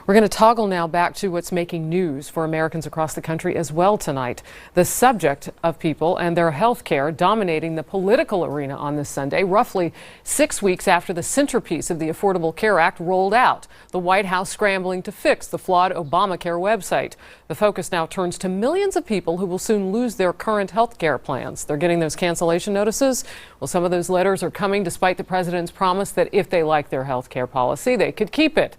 We're going to toggle now back to what's making news for Americans across the country as well tonight. The subject of people and their health care dominating the political arena on this Sunday, roughly 6 weeks after the centerpiece of the Affordable Care Act rolled out. The White House scrambling to fix the flawed Obamacare website. The focus now turns to millions of people who will soon lose their current health care plans. They're getting those cancellation notices. Well, some of those letters are coming despite the president's promise that if they like their health care policy, they could keep it.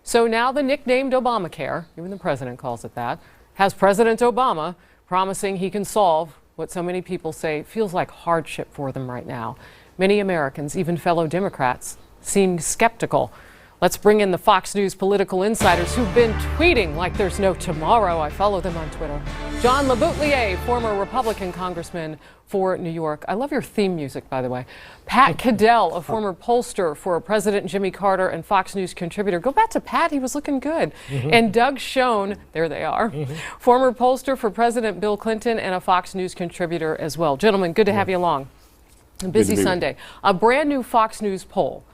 So now the nicknamed Obamacare, even the president calls it that, has President Obama promising he can solve what so many people say feels like hardship for them right now. Many Americans, even fellow Democrats, seem skeptical. Let's bring in the Fox News political insiders who've been tweeting like there's no tomorrow. I follow them on Twitter. John LeBoutillier, former Republican congressman for New York. I love your theme music, by the way. Pat Caddell, a former pollster for President Jimmy Carter and Fox News contributor. Go back to Pat, he was looking good. And Doug Schoen, there they are, former pollster for President Bill Clinton and a Fox News contributor as well. Gentlemen, good to have you along. A busy Sunday. A brand new Fox News poll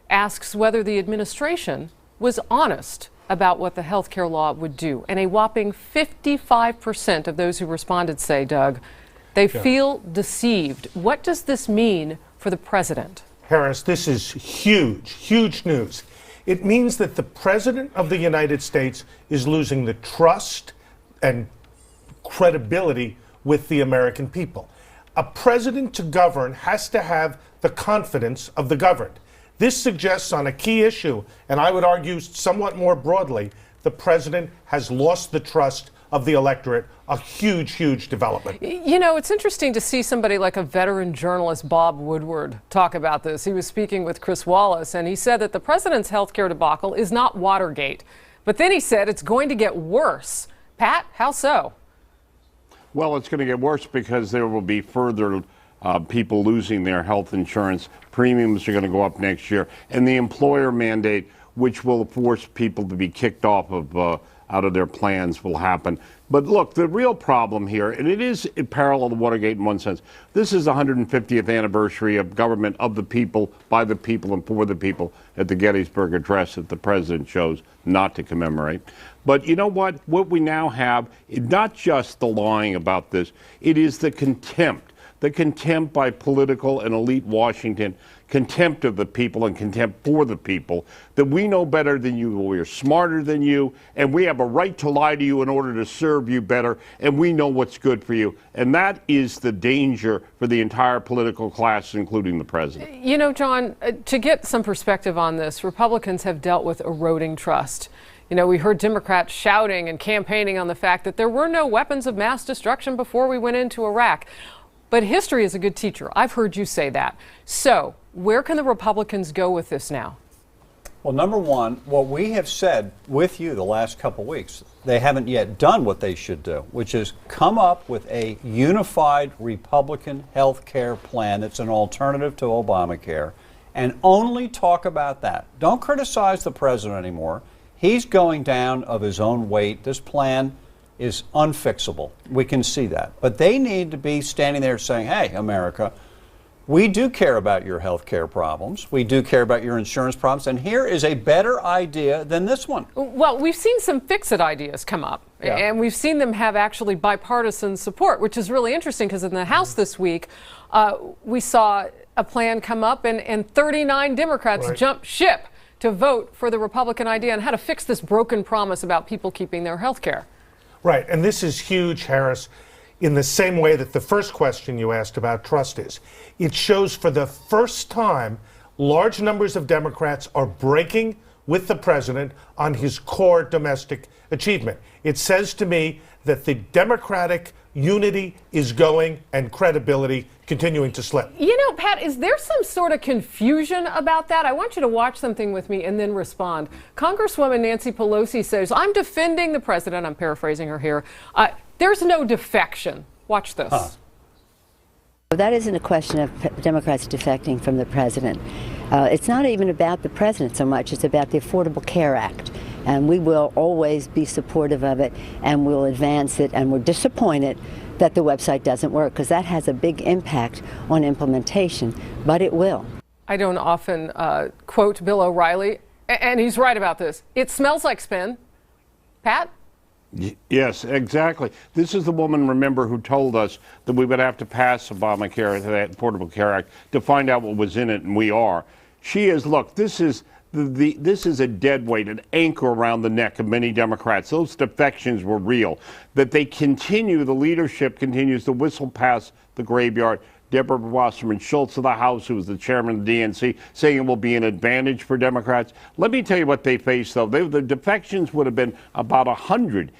asks whether the administration was honest about what the health care law would do. And a whopping 55% of those who responded say, Doug, they feel deceived. What does this mean for the president? Harris, this is huge, huge news. It means that the president of the United States is losing the trust and credibility with the American people. A president to govern has to have the confidence of the governed. This suggests on a key issue, and I would argue somewhat more broadly, the president has lost the trust of the electorate, a huge, huge development. You know, it's interesting to see somebody like a veteran journalist, Bob Woodward, talk about this. He was speaking with Chris Wallace, and he said that the president's health care debacle is not Watergate. But then he said it's going to get worse. Pat, how so? Well, it's going to get worse because there will be further people losing their health insurance. Premiums are going to go up next year. And the employer mandate, which will force people to be kicked off of out of their plans, will happen. But look, the real problem here, and it is parallel to Watergate in one sense, this is the 150th anniversary of government of the people, by the people, and for the people at the Gettysburg Address that the president chose not to commemorate. But you know what? What we now have is not just the lying about this, it is the contempt by political and elite Washington, contempt of the people and contempt for the people, that we know better than you, we're smarter than you, and we have a right to lie to you in order to serve you better, and we know what's good for you. And that is the danger for the entire political class, including the president. You know, John, to get some perspective on this, Republicans have dealt with eroding trust. You know, we heard Democrats shouting and campaigning on the fact that there were no weapons of mass destruction before we went into Iraq. But history is a good teacher. I've heard you say that. So where can the Republicans go with this now? Well, number one, what we have said with you the last couple weeks, they haven't yet done what they should do, which is come up with a unified Republican health care plan that's an alternative to Obamacare, and only talk about that. Don't criticize the president anymore. He's going down of his own weight. This plan is unfixable. We can see that. But they need to be standing there saying, hey, America, we do care about your health care problems. We do care about your insurance problems. And here is a better idea than this one. Well, we've seen some fix-it ideas come up. Yeah. And we've seen them have actually bipartisan support, which is really interesting because in the House this week, we saw a plan come up and 39 Democrats jumped ship to vote for the Republican idea on how to fix this broken promise about people keeping their health care. Right, and this is huge, Harris, in the same way that the first question you asked about trust is. It shows for the first time large numbers of Democrats are breaking with the president on his core domestic achievement. It says to me that the Democratic unity is going and credibility continuing to slip. You know, Pat, is there some sort of confusion about that? I want you to watch something with me and then respond. Congresswoman Nancy Pelosi says, I'm defending the president. I'm paraphrasing her here. There's no defection. Watch this. That isn't a question of Democrats defecting from the president. It's not even about the president so much. It's about the Affordable Care Act. And we will always be supportive of it, and we'll advance it, and we're disappointed that the website doesn't work, because that has a big impact on implementation, but it will. I don't often quote Bill O'Reilly, and he's right about this. It smells like spin. Pat? Yes, exactly. This is the woman, remember, who told us that we would have to pass Obamacare, that Affordable Care Act, to find out what was in it, and we are. She is, look, this is this is a dead weight, an anchor around the neck of many Democrats. Those defections were real. That they continue, the leadership continues to whistle past the graveyard. Deborah Wasserman Schultz of the House, who was the chairman of the DNC, saying it will be an advantage for Democrats. Let me tell you what they face, though. The defections would have been about 100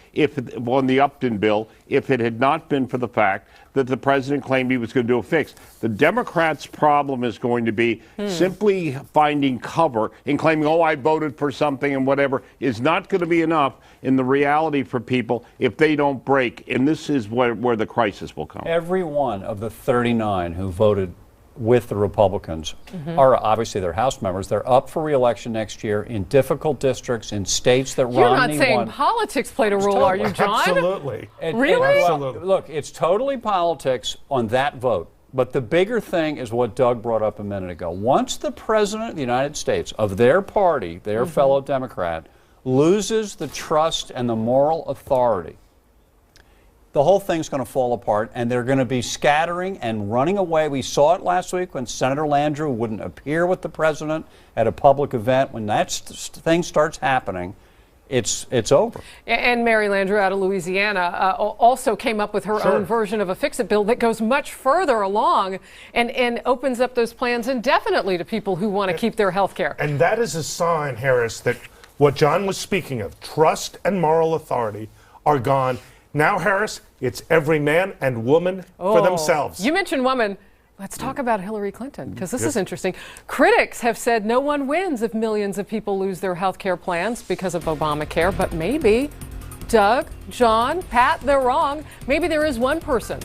on the Upton bill if it had not been for the fact that the president claimed he was going to do a fix. The Democrats' problem is going to be simply finding cover and claiming, oh, I voted for something and whatever, is not going to be enough in the reality for people if they don't break. And this is where the crisis will come. Every one of the 39 who voted with the Republicans are obviously their House members. They're up for re-election next year in difficult districts in states that You're Romney not saying won. politics played a role, are you, John? Absolutely. Really? Absolutely. Look, it's totally politics on that vote. But the bigger thing is what Doug brought up a minute ago. Once the President of the United States, of their party, their fellow Democrat, loses the trust and the moral authority, the whole thing's going to fall apart, and they're going to be scattering and running away. We saw it last week when Senator Landrieu wouldn't appear with the president at a public event. When that thing starts happening, it's over. And Mary Landrieu out of Louisiana also came up with her own version of a fix-it bill that goes much further along and opens up those plans indefinitely to people who want to keep their health care. And that is a sign, Harris, that what John was speaking of, trust and moral authority, are gone. Now, Harris, it's every man and woman for themselves. You mentioned woman. Let's talk about Hillary Clinton, because this is interesting. Critics have said no one wins if millions of people lose their health care plans because of Obamacare, but maybe Doug, John, Pat, they're wrong. Maybe there is one person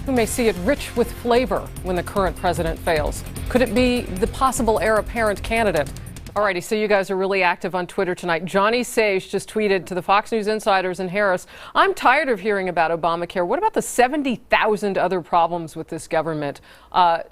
who may see it rich with flavor when the current president fails. Could it be the possible heir apparent candidate? Alrighty, so you guys are really active on Twitter tonight. Johnny Sage just tweeted to the Fox News insiders and Harris, I'm tired of hearing about Obamacare. What about the 70,000 other problems with this government? I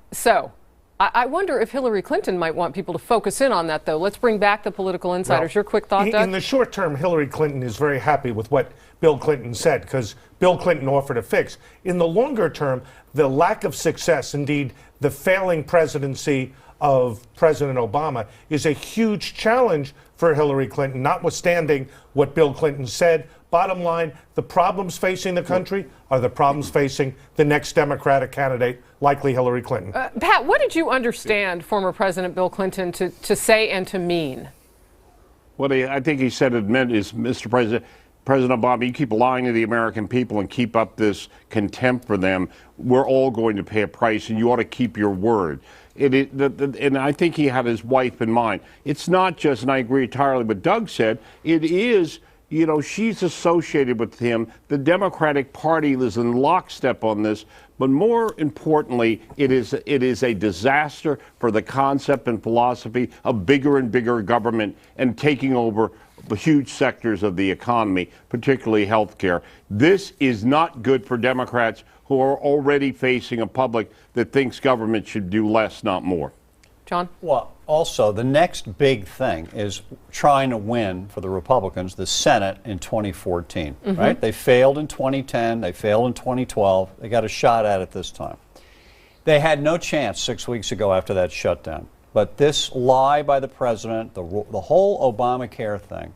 wonder if Hillary Clinton might want people to focus in on that, though. Let's bring back the political insiders. Well, your quick thought, Doug? In the short term, Hillary Clinton is very happy with what Bill Clinton said, because Bill Clinton offered a fix. In the longer term, the lack of success, indeed, the failing presidency of President Obama is a huge challenge for Hillary Clinton, notwithstanding what Bill Clinton said. Bottom line, the problems facing the country are the problems facing the next Democratic candidate, likely Hillary Clinton. Pat, what did you understand former President Bill Clinton to say and to mean? What I think he said it meant is, Mr. President Obama, you keep lying to the American people and keep up this contempt for them, we're all going to pay a price, and you ought to keep your word. And I think he had his wife in mind. It's not just, and I agree entirely with what Doug said, it is, you know, she's associated with him. The Democratic Party is in lockstep on this. But more importantly, it is a disaster for the concept and philosophy of bigger and bigger government and taking over the huge sectors of the economy, particularly health care. This is not good for Democrats who are already facing a public that thinks government should do less, not more. John? Well, also, the next big thing is trying to win for the Republicans the Senate in 2014, right? They failed in 2010, they failed in 2012, they got a shot at it this time. They had no chance 6 weeks ago after that shutdown. But this lie by the president, the whole Obamacare thing,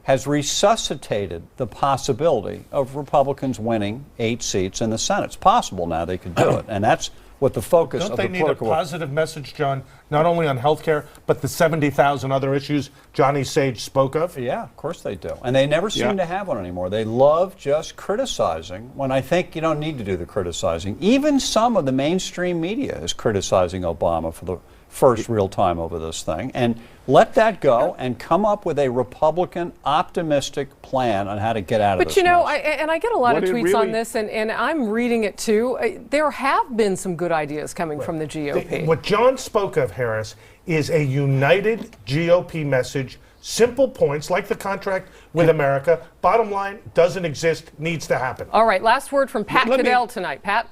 has resuscitated the possibility of Republicans winning 8 seats in the Senate. It's possible now they could do it, and that's what the focus Don't of they the need a political... positive message, John, not only on health care, but the 70,000 other issues Johnny Sage spoke of? Yeah, of course they do. And they never seem to have one anymore. They love just criticizing when I think you don't need to do the criticizing. Even some of the mainstream media is criticizing Obama for the first real time over this thing. And let that go and come up with a Republican optimistic plan on how to get out of this. But you know, mess. I get a lot of tweets on this, and I'm reading it too. There have been some good ideas coming from the GOP. What John spoke of, Harris, is a united GOP message, simple points like the contract with America. Bottom line, doesn't exist, needs to happen. All right, last word from Pat Caddell tonight. Pat?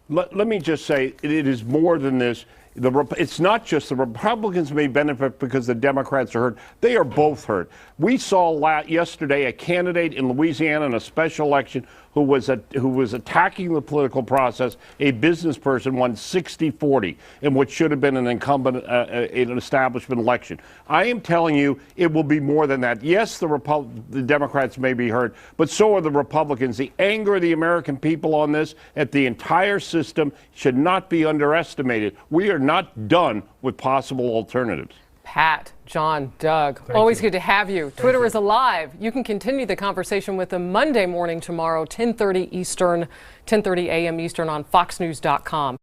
Let me just say, it is more than this. It's not just the Republicans may benefit because the Democrats are hurt. They are both hurt. We saw yesterday a candidate in Louisiana in a special election who was attacking the political process. A business person won 60-40 in what should have been an incumbent, an establishment election. I am telling you, it will be more than that. Yes, the Democrats may be hurt, but so are the Republicans. The anger of the American people on this, at the entire system, should not be underestimated. We are not done with possible alternatives. Pat, John, Doug, always good to have you. Twitter is alive. You can continue the conversation with them Monday morning tomorrow, 10:30 Eastern, 10:30 a.m. Eastern on foxnews.com.